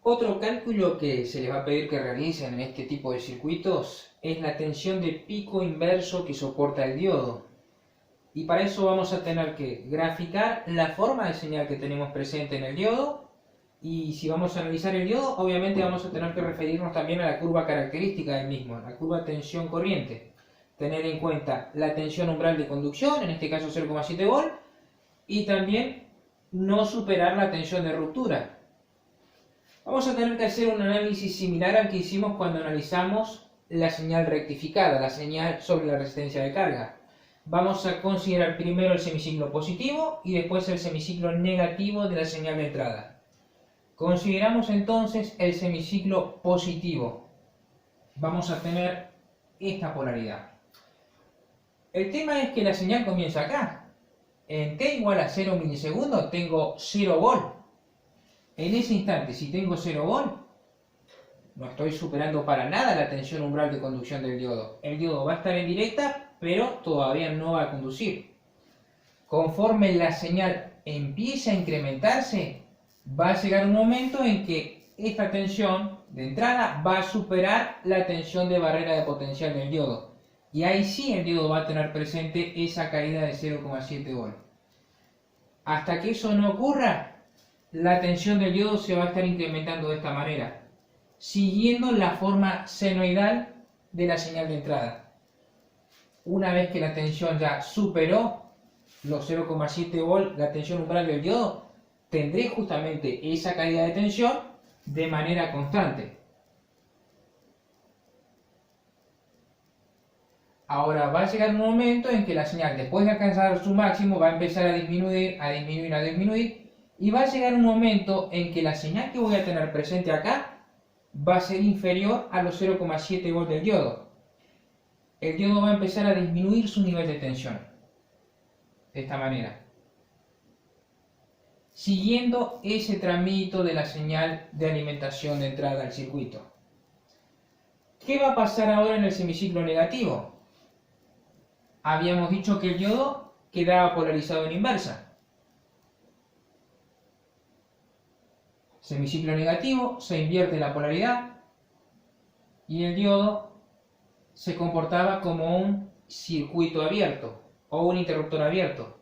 Otro cálculo que se les va a pedir que realicen en este tipo de circuitos es la tensión de pico inverso que soporta el diodo. Y para eso vamos a tener que graficar la forma de señal que tenemos presente en el diodo. Y si vamos a analizar el diodo, obviamente vamos a tener que referirnos también a la curva característica del mismo, la curva tensión-corriente. Tener en cuenta la tensión umbral de conducción, en este caso 0,7 volt, y también no superar la tensión de ruptura. Vamos a tener que hacer un análisis similar al que hicimos cuando analizamos la señal rectificada, la señal sobre la resistencia de carga. Vamos a considerar primero el semiciclo positivo y después el semiciclo negativo de la señal de entrada. Consideramos entonces el semiciclo positivo. Vamos a tener esta polaridad. El tema es que la señal comienza acá. En t igual a 0 milisegundos tengo 0 volt. En ese instante, si tengo 0 volt, no estoy superando para nada la tensión umbral de conducción del diodo. El diodo va a estar en directa, pero todavía no va a conducir. Conforme la señal empiece a incrementarse, va a llegar un momento en que esta tensión de entrada va a superar la tensión de barrera de potencial del diodo. Y ahí sí el diodo va a tener presente esa caída de 0,7 volt. Hasta que eso no ocurra, la tensión del diodo se va a estar incrementando de esta manera, siguiendo la forma senoidal de la señal de entrada. Una vez que la tensión ya superó los 0,7 volt, la tensión umbral del diodo, tendré justamente esa caída de tensión de manera constante. Ahora va a llegar un momento en que la señal, después de alcanzar su máximo, va a empezar a disminuir, y va a llegar un momento en que la señal que voy a tener presente acá va a ser inferior a los 0,7 volt del diodo. El diodo va a empezar a disminuir su nivel de tensión. De esta manera. Siguiendo ese tramito de la señal de alimentación de entrada al circuito. ¿Qué va a pasar ahora en el semiciclo negativo? Habíamos dicho que el diodo quedaba polarizado en inversa. Semiciclo negativo, se invierte la polaridad y el diodo se comportaba como un circuito abierto o un interruptor abierto.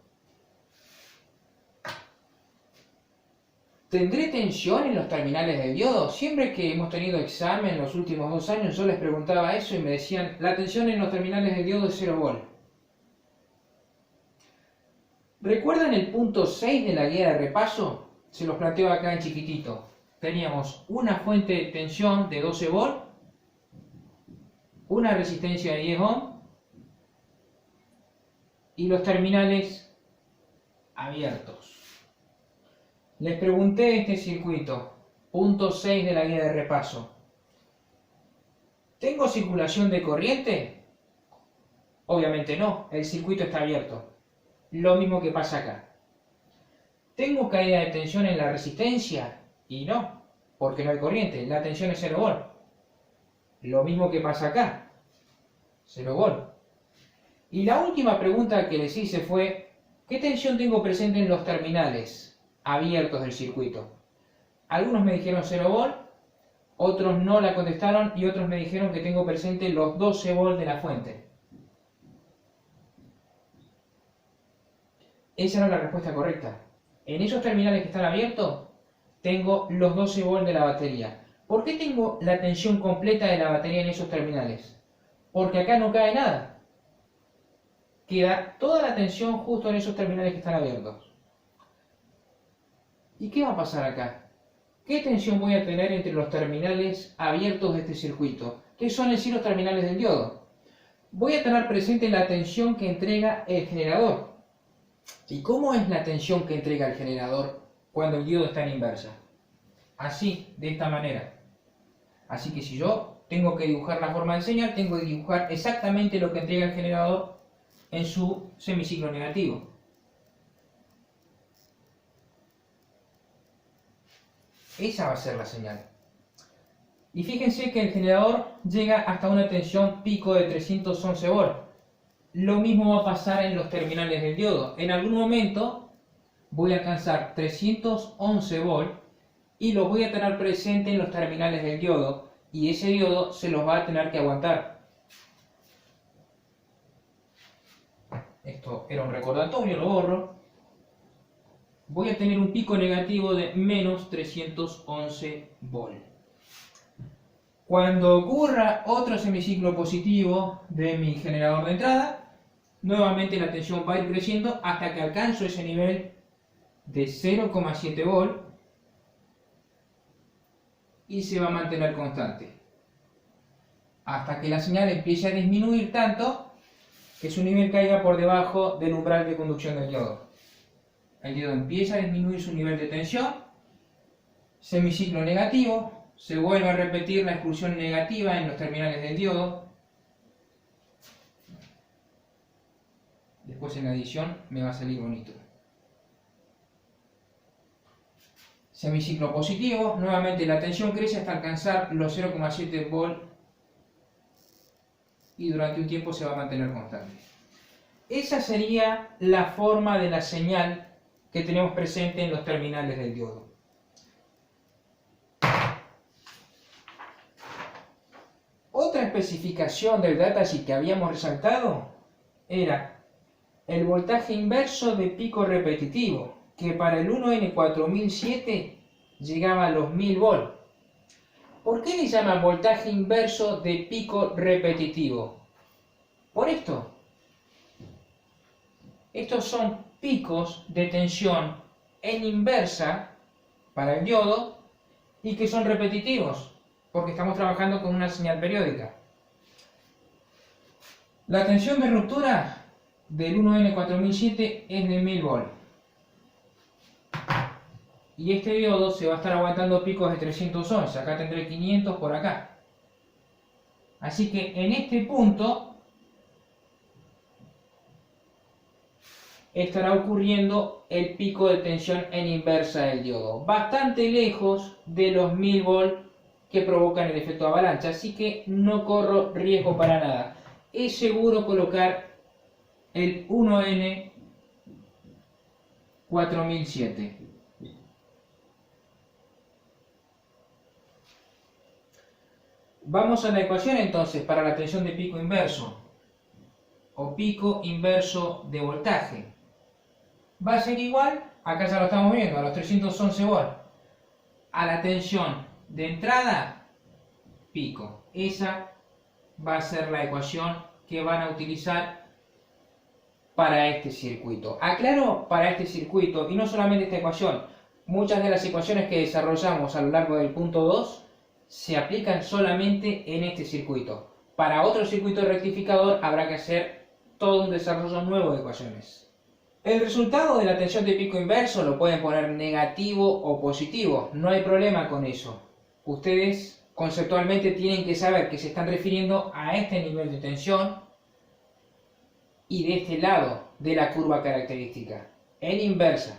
¿Tendré tensión en los terminales del diodo? Siempre que hemos tenido examen los últimos 2 años yo les preguntaba eso y me decían la tensión en los terminales del diodo es 0 volt. ¿Recuerdan el punto 6 de la guía de repaso? Se los planteo acá en chiquitito. Teníamos una fuente de tensión de 12 volt, una resistencia de 10 ohm y los terminales abiertos. Les pregunté este circuito, punto 6 de la guía de repaso. ¿Tengo circulación de corriente? Obviamente no, el circuito está abierto. Lo mismo que pasa acá. ¿Tengo caída de tensión en la resistencia? Y no, porque no hay corriente, la tensión es 0 volt. Lo mismo que pasa acá, 0 volt. Y la última pregunta que les hice fue, ¿qué tensión tengo presente en los terminales abiertos del circuito? Algunos me dijeron 0 volt, otros no la contestaron y otros me dijeron que tengo presente los 12 volt de la fuente. Esa no es la respuesta correcta. En esos terminales que están abiertos, tengo los 12 volt de la batería. ¿Por qué tengo la tensión completa de la batería en esos terminales? Porque acá no cae nada. Queda toda la tensión justo en esos terminales que están abiertos. ¿Y qué va a pasar acá? ¿Qué tensión voy a tener entre los terminales abiertos de este circuito? ¿Qué son en sí los terminales del diodo? Voy a tener presente la tensión que entrega el generador. ¿Y cómo es la tensión que entrega el generador cuando el diodo está en inversa? Así, de esta manera. Así que si yo tengo que dibujar la forma de señal, tengo que dibujar exactamente lo que entrega el generador en su semiciclo negativo. Esa va a ser la señal. Y fíjense que el generador llega hasta una tensión pico de 311 volt. Lo mismo va a pasar en los terminales del diodo. En algún momento voy a alcanzar 311 volt y los voy a tener presente en los terminales del diodo, y ese diodo se los va a tener que aguantar. Esto era un recordatorio, lo borro. Voy a tener un pico negativo de menos 311 volt. Cuando ocurra otro semiciclo positivo de mi generador de entrada, nuevamente la tensión va a ir creciendo hasta que alcanzo ese nivel de 0,7 volt y se va a mantener constante hasta que la señal empiece a disminuir tanto que su nivel caiga por debajo del umbral de conducción del diodo. El diodo empieza a disminuir su nivel de tensión, semiciclo negativo, se vuelve a repetir la exclusión negativa en los terminales del diodo. Después en la adición me va a salir bonito. Semiciclo positivo, nuevamente la tensión crece hasta alcanzar los 0,7 volt y durante un tiempo se va a mantener constante. Esa sería la forma de la señal que tenemos presente en los terminales del diodo. Otra especificación del datasheet que habíamos resaltado era el voltaje inverso de pico repetitivo, que para el 1N4007 llegaba a los 1000 volt. ¿Por qué le llaman voltaje inverso de pico repetitivo? Por esto. Estos son picos de tensión en inversa para el diodo y que son repetitivos, porque estamos trabajando con una señal periódica. La tensión de ruptura del 1N4007 es de 1000 volt. Y este diodo se va a estar aguantando picos de 311, acá tendré 500 por acá. Así que en este punto estará ocurriendo el pico de tensión en inversa del diodo, bastante lejos de los 1000 volt que provocan el efecto avalancha, así que no corro riesgo para nada. Es seguro colocar el 1N4007. Vamos a la ecuación entonces para la tensión de pico inverso o pico inverso de voltaje. Va a ser igual, acá ya lo estamos viendo, a los 311 volt, a la tensión de entrada, pico. Esa va a ser la ecuación que van a utilizar para este circuito. Aclaro para este circuito, y no solamente esta ecuación, muchas de las ecuaciones que desarrollamos a lo largo del punto 2 se aplican solamente en este circuito. Para otro circuito rectificador habrá que hacer todo un desarrollo nuevo de ecuaciones. El resultado de la tensión de pico inverso lo pueden poner negativo o positivo, no hay problema con eso. Ustedes conceptualmente tienen que saber que se están refiriendo a este nivel de tensión y de este lado de la curva característica, en inversa.